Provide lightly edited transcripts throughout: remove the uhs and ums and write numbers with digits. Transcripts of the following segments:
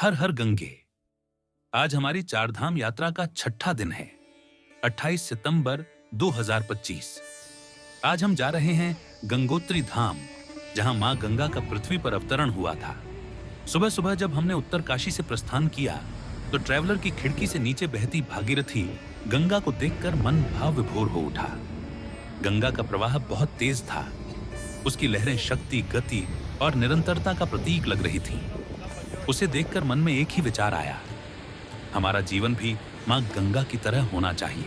हर हर गंगे। आज हमारी चारधाम यात्रा का छठा दिन है, 28 सितंबर 2025। आज हम जा रहे हैं गंगोत्री धाम, जहां मां गंगा का पृथ्वी पर अवतरण हुआ था। सुबह सुबह जब हमने उत्तरकाशी से प्रस्थान किया तो ट्रैवलर की खिड़की से नीचे बहती भागीरथी गंगा को देखकर मन भाव विभोर हो उठा। गंगा का प्रवाह बहुत तेज था। उसकी लहरें शक्ति, गति और निरंतरता का प्रतीक लग रही थीं। उसे देखकर मन में एक ही विचार आया, हमारा जीवन भी मां गंगा की तरह होना चाहिए,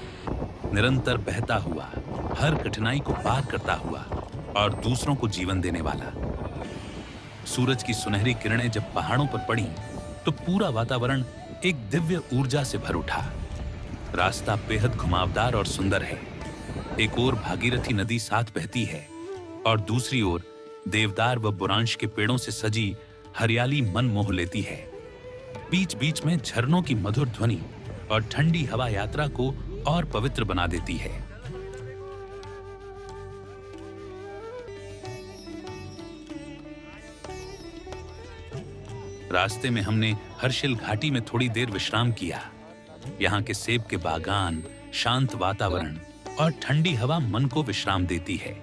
निरंतर बहता हुआ, हर कठिनाई को पार करता हुआ और दूसरों को जीवन देने वाला। सूरज की सुनहरी किरणें जब पहाड़ों पर पड़ी तो पूरा वातावरण एक दिव्य ऊर्जा से भर उठा। रास्ता बेहद घुमावदार और सुंदर है। एक ओर भागीरथी नदी साथ बहती है और दूसरी ओर देवदार व बुरांश के पेड़ों से सजी हरियाली मन मोह लेती है। बीच बीच में झरनों की मधुर ध्वनि और ठंडी हवा यात्रा को और पवित्र बना देती है। रास्ते में हमने हर्षिल घाटी में थोड़ी देर विश्राम किया। यहाँ के सेब के बागान, शांत वातावरण और ठंडी हवा मन को विश्राम देती है।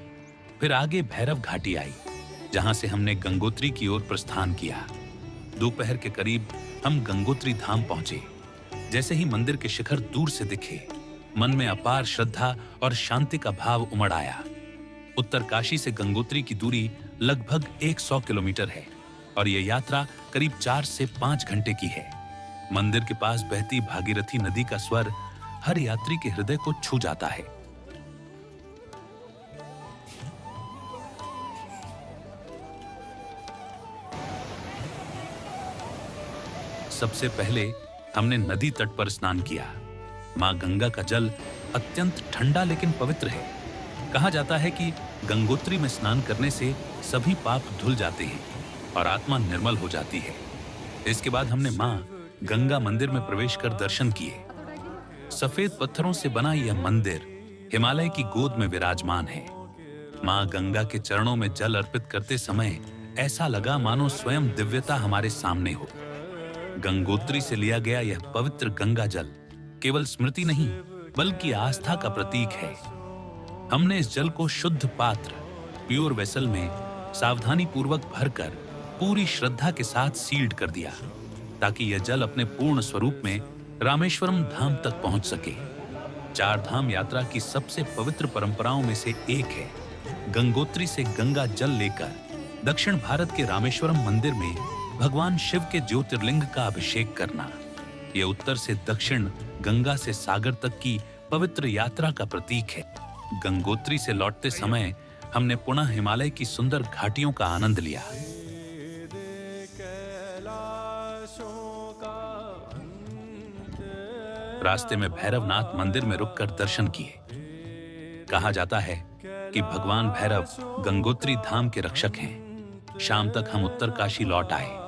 फिर आगे भैरव घाटी आई, जहां से हमने गंगोत्री की ओर प्रस्थान किया। दोपहर के करीब हम गंगोत्री धाम पहुंचे। जैसे ही मंदिर के शिखर दूर से दिखे, मन में अपार श्रद्धा और शांति का भाव उमड़ आया। उत्तरकाशी से गंगोत्री की दूरी लगभग 100 किलोमीटर है और यह यात्रा करीब 4 से 5 घंटे की है। मंदिर के पास बहती भागीरथी नदी का स्वर हर यात्री के हृदय को छू जाता है। सबसे पहले हमने नदी तट पर स्नान किया। मां गंगा का जल अत्यंत ठंडा लेकिन पवित्र है। कहा जाता है कि गंगोत्री में स्नान करने से सभी पाप धुल जाते हैं और आत्मा निर्मल हो जाती है। इसके बाद हमने मां गंगा मंदिर में प्रवेश कर दर्शन किए। सफेद पत्थरों से बना यह मंदिर हिमालय की गोद में विराजमान है। मां गंगा के चरणों में जल अर्पित करते समय ऐसा लगा मानो स्वयं दिव्यता हमारे सामने हो। गंगोत्री से लिया गया यह पवित्र गंगा जल केवल स्मृति नहीं बल्कि आस्था का प्रतीक है। हमने इस जल को शुद्ध पात्र, प्योर वेसल में सावधानी पूर्वक भरकर पूरी श्रद्धा के साथ सील्ड कर दिया, ताकि यह जल अपने पूर्ण स्वरूप में रामेश्वरम धाम तक पहुंच सके। चार धाम यात्रा की सबसे पवित्र परंपराओं में से एक है गंगोत्री से गंगा जल लेकर दक्षिण भारत के रामेश्वरम मंदिर में भगवान शिव के ज्योतिर्लिंग का अभिषेक करना। यह उत्तर से दक्षिण, गंगा से सागर तक की पवित्र यात्रा का प्रतीक है। गंगोत्री से लौटते समय हमने पुनः हिमालय की सुंदर घाटियों का आनंद लिया। रास्ते में भैरवनाथ मंदिर में रुककर दर्शन किए। कहा जाता है कि भगवान भैरव गंगोत्री धाम के रक्षक हैं। शाम तक हम उत्तरकाशी लौट आए।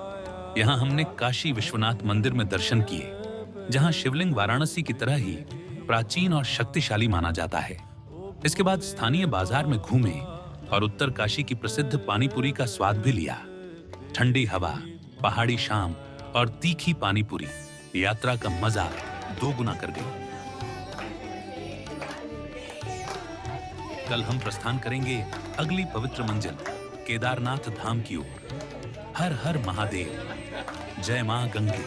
यहाँ हमने काशी विश्वनाथ मंदिर में दर्शन किए, जहाँ शिवलिंग वाराणसी की तरह ही प्राचीन और शक्तिशाली माना जाता है। इसके बाद स्थानीय बाजार में घूमे और उत्तरकाशी की प्रसिद्ध पानीपुरी का स्वाद भी लिया। ठंडी हवा, पहाड़ी शाम और तीखी पानीपुरी यात्रा का मजा दोगुना कर गई। कल हम प्रस्थान करेंगे अगली पवित्र मंजिल केदारनाथ धाम की ओर। हर हर महादेव। जय मां गंगे।